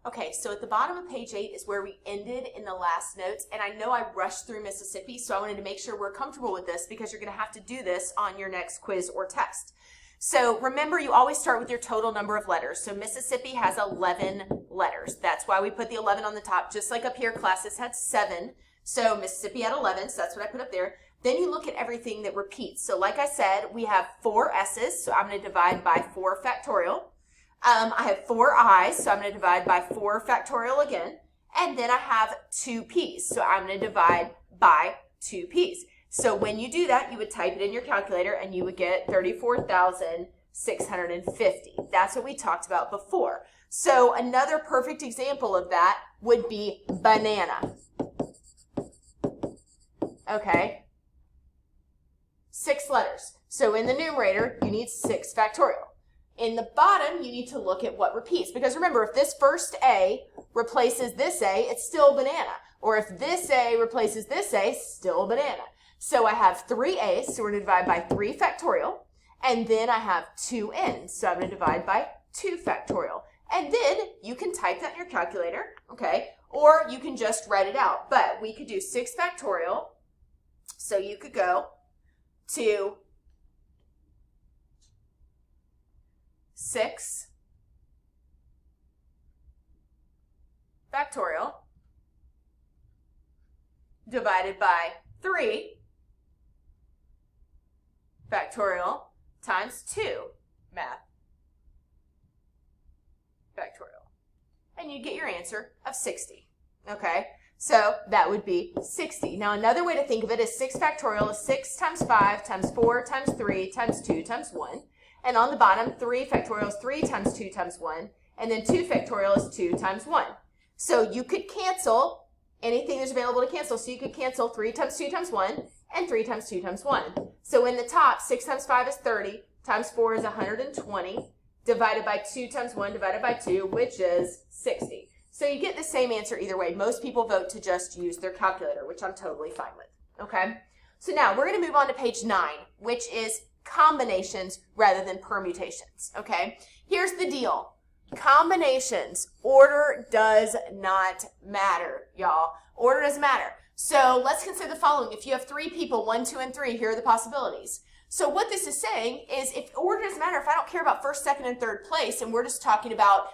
Okay, so at the bottom of page 8 is where we ended in the last notes, and I know I rushed through Mississippi, so I wanted to make sure we're comfortable with this because you're going to have to do this on your next quiz or test. So remember, you always start with your total number of letters. So Mississippi has 11 letters. That's why we put the 11 on the top. Just like up here, classes had 7. So Mississippi had 11, so that's what I put up there. Then you look at everything that repeats. So like I said, we have 4 S's, so I'm going to divide by 4 factorial. I have 4 I's, so I'm going to divide by 4 factorial again. And then I have 2 P's, so I'm going to divide by 2 P's. So when you do that, you would type it in your calculator and you would get 34,650. That's what we talked about before. So another perfect example of that would be banana. Okay. 6 letters. So in the numerator, you need 6 factorial. In the bottom, you need to look at what repeats. Because remember, if this first A replaces this A, it's still banana. Or if this A replaces this A, still banana. So I have 3 A's, so we're going to divide by 3 factorial. And then I have 2 N's, so I'm going to divide by 2 factorial. And then you can type that in your calculator, okay? Or you can just write it out. But we could do 6 factorial. So you could go to 6 factorial divided by 3 factorial times 2 math factorial. And you get your answer of 60, okay? So that would be 60. Now another way to think of it is 6 factorial is 6 times 5 times 4 times 3 times 2 times 1. And on the bottom, 3 factorial is 3 times 2 times 1. And then 2 factorial is 2 times 1. So you could cancel anything that's available to cancel. So you could cancel 3 times 2 times 1 and 3 times 2 times 1. So in the top, 6 times 5 is 30, times 4 is 120, divided by 2 times 1 divided by 2, which is 60. So you get the same answer either way. Most people vote to just use their calculator, which I'm totally fine with, okay? So now we're going to move on to page 9, which is combinations rather than permutations, okay? Here's the deal. Combinations, order does not matter, y'all. Order doesn't matter. So let's consider the following. If you have 3 people, 1, 2, and 3, here are the possibilities. So what this is saying is if order doesn't matter, if I don't care about first, second, and third place, and we're just talking about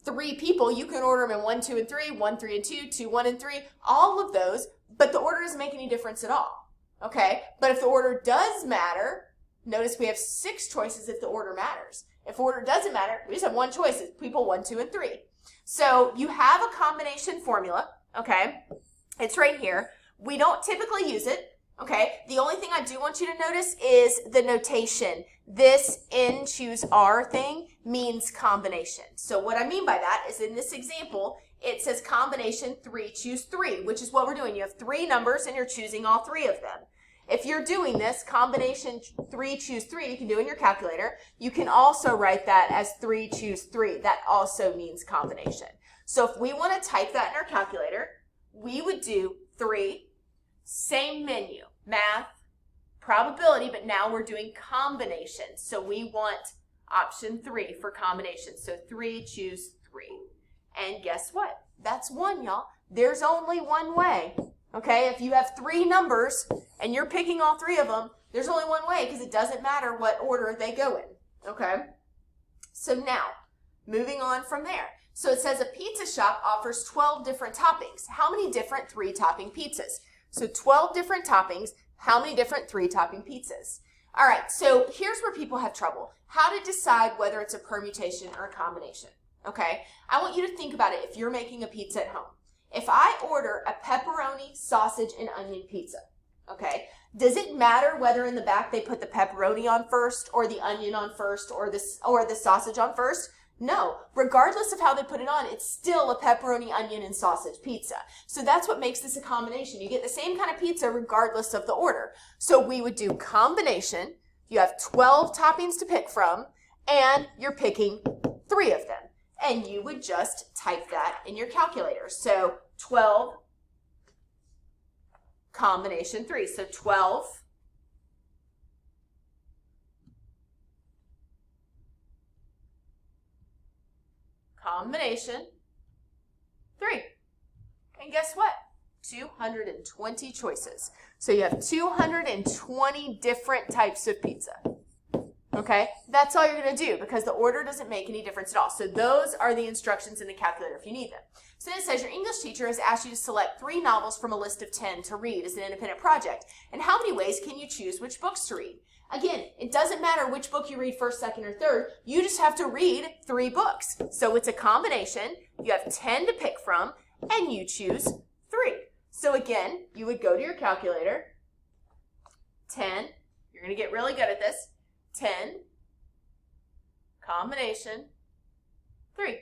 3 people, you can order them in 1, 2, and 3, 1, 3, and 2, 2, 1, and 3, all of those, but the order doesn't make any difference at all, okay? But if the order does matter, notice we have 6 choices if the order matters. If order doesn't matter, we just have 1 choice. It's people 1, 2, and 3. So you have a combination formula, okay? It's right here. We don't typically use it, okay? The only thing I do want you to notice is the notation. This N choose R thing means combination. So what I mean by that is in this example, it says combination 3 choose 3, which is what we're doing. You have 3 numbers and you're choosing all 3 of them. If you're doing this, combination 3 choose 3, you can do in your calculator. You can also write that as 3 choose 3. That also means combination. So if we want to type that in our calculator, we would do 3, same menu, math, probability, but now we're doing combination. So we want option 3 for combination. So 3 choose 3. And guess what? That's 1, y'all. There's only one way. Okay, if you have 3 numbers and you're picking all 3 of them, there's only one way because it doesn't matter what order they go in. Okay, so now moving on from there. So it says a pizza shop offers 12 different toppings. How many different 3-topping pizzas? So 12 different toppings. How many different 3-topping pizzas? All right, so here's where people have trouble. How to decide whether it's a permutation or a combination. Okay, I want you to think about it if you're making a pizza at home. If I order a pepperoni, sausage, and onion pizza, okay, does it matter whether in the back they put the pepperoni on first or the onion on first or the sausage on first? No. Regardless of how they put it on, it's still a pepperoni, onion, and sausage pizza. So that's what makes this a combination. You get the same kind of pizza regardless of the order. So we would do combination. You have 12 toppings to pick from, and you're picking 3 of them. And you would just type that in your calculator. So 12 combination 3. So 12 combination 3. And guess what? 220 choices. So you have 220 different types of pizza. Okay, that's all you're going to do because the order doesn't make any difference at all. So those are the instructions in the calculator if you need them. So then it says your English teacher has asked you to select 3 novels from a list of 10 to read as an independent project. And how many ways can you choose which books to read? Again, it doesn't matter which book you read first, second, or third. You just have to read 3 books. So it's a combination. You have 10 to pick from, and you choose 3. So again, you would go to your calculator. 10. You're going to get really good at this. 10, combination, 3.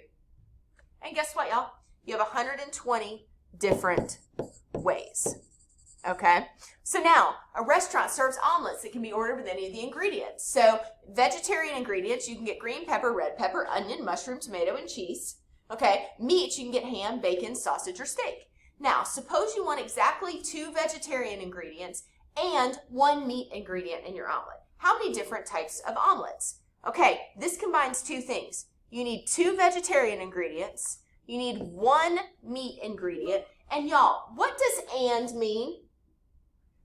And guess what, y'all? You have 120 different ways. Okay? So now, a restaurant serves omelets that can be ordered with any of the ingredients. So, vegetarian ingredients, you can get green pepper, red pepper, onion, mushroom, tomato, and cheese. Okay? Meat, you can get ham, bacon, sausage, or steak. Now, suppose you want exactly 2 vegetarian ingredients and 1 meat ingredient in your omelet. How many different types of omelets? Okay, this combines 2 things. You need 2 vegetarian ingredients, you need 1 meat ingredient, and y'all, what does and mean?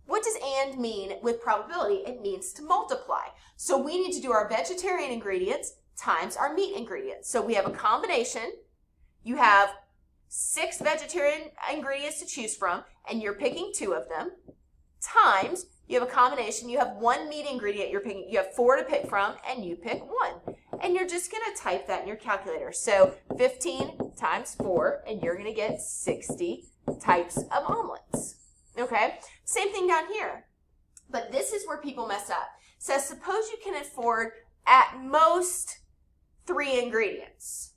What does and mean with probability? It means to multiply. So we need to do our vegetarian ingredients times our meat ingredients. So we have a combination. You have 6 vegetarian ingredients to choose from, and you're picking 2 of them, times you have a combination, you have 1 meat ingredient you're picking, you have 4 to pick from, and you pick 1. And you're just going to type that in your calculator. So 15 times 4, and you're going to get 60 types of omelets. Okay? Same thing down here. But this is where people mess up. It says, suppose you can afford at most 3 ingredients.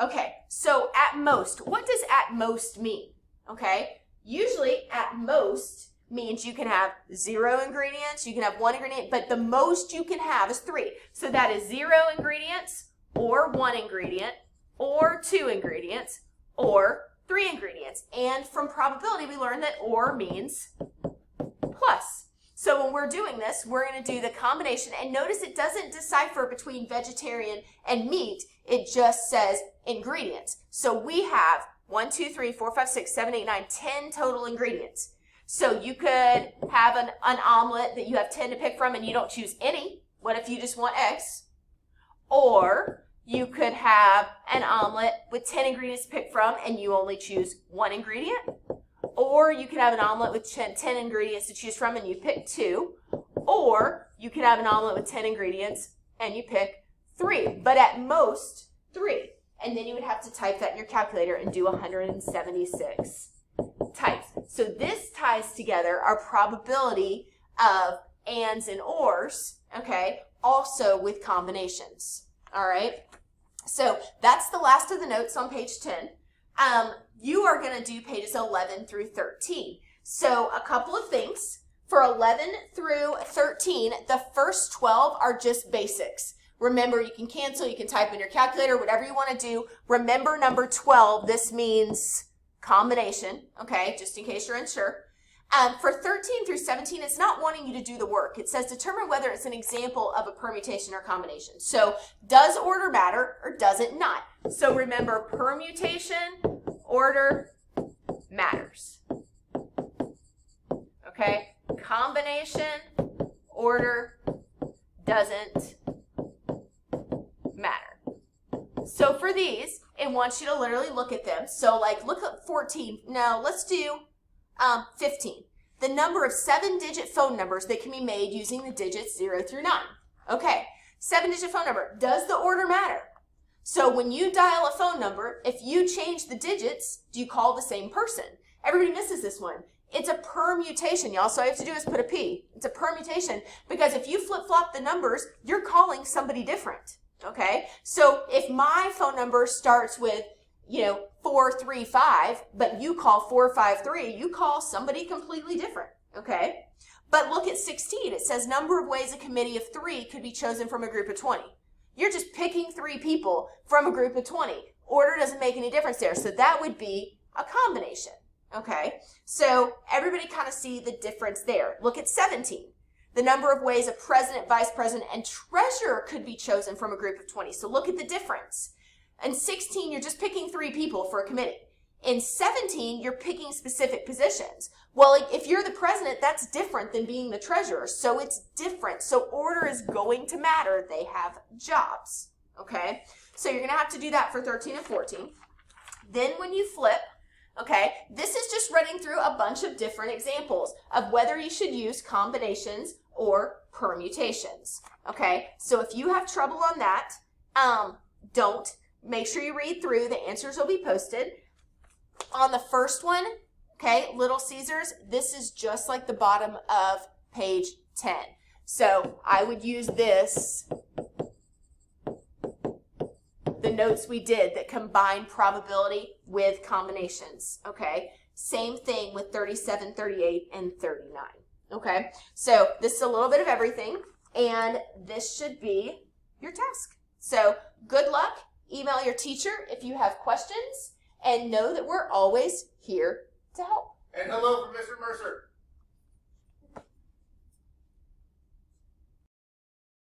Okay, so at most, what does at most mean? Okay, usually at most means you can have 0 ingredients, you can have 1 ingredient, but the most you can have is 3. So that is 0 ingredients, or 1 ingredient, or 2 ingredients, or 3 ingredients. And from probability, we learned that or means plus. So when we're doing this, we're going to do the combination, and notice it doesn't decipher between vegetarian and meat, it just says ingredients. So we have 1, 2, 3, 4, 5, 6, 7, 8, 9, 10 total ingredients. So you could have an omelet that you have 10 to pick from and you don't choose any. What if you just want eggs? Or you could have an omelet with 10 ingredients to pick from and you only choose 1 ingredient. Or you could have an omelet with 10 ingredients to choose from and you pick 2. Or you could have an omelet with 10 ingredients and you pick 3. But at most, 3. And then you would have to type that in your calculator and do 176 types. So this ties together our probability of ands and ors, okay, also with combinations, all right? So that's the last of the notes on page 10. You are going to do pages 11 through 13. So a couple of things. For 11 through 13, the first 12 are just basics. Remember, you can cancel, you can type in your calculator, whatever you want to do. Remember number 12, this means combination, okay, just in case you're unsure. For 13 through 17, it's not wanting you to do the work. It says determine whether it's an example of a permutation or combination. So does order matter or does it not? So remember, permutation, order matters. Okay, combination, order doesn't matter. So for these, it wants you to literally look at them. So like look at 14. No, let's do 15. The number of 7-digit phone numbers that can be made using the digits 0 through 9. Okay, 7-digit phone number. Does the order matter? So when you dial a phone number, if you change the digits, do you call the same person? Everybody misses this one. It's a permutation, y'all. So all you have to do is put a P. It's a permutation because if you flip-flop the numbers, you're calling somebody different. Okay? So if my phone number starts with 435, but you call 453, you call somebody completely different, okay? But look at 16. It says number of ways a committee of 3 could be chosen from a group of 20. You're just picking 3 people from a group of 20. Order doesn't make any difference there. So that would be a combination, okay? So everybody kind of see the difference there. Look at 17. The number of ways a president, vice president, and treasurer could be chosen from a group of 20. So look at the difference. And 16, you're just picking 3 people for a committee. In 17, you're picking specific positions. Well, like if you're the president, that's different than being the treasurer. So it's different. So order is going to matter. They have jobs. Okay? So you're going to have to do that for 13 and 14. Then when you flip, okay, this is just running through a bunch of different examples of whether you should use combinations or permutations. Okay? So if you have trouble on that, don't. Make sure you read through. The answers will be posted. On the first one, okay, Little Caesars, this is just like the bottom of page 10. So I would use this, the notes we did that combine probability with combinations, okay? Same thing with 37, 38, and 39, okay? So this is a little bit of everything, and this should be your task. So good luck. Email your teacher if you have questions. And know that we're always here to help. And hello from Mr. Mercer.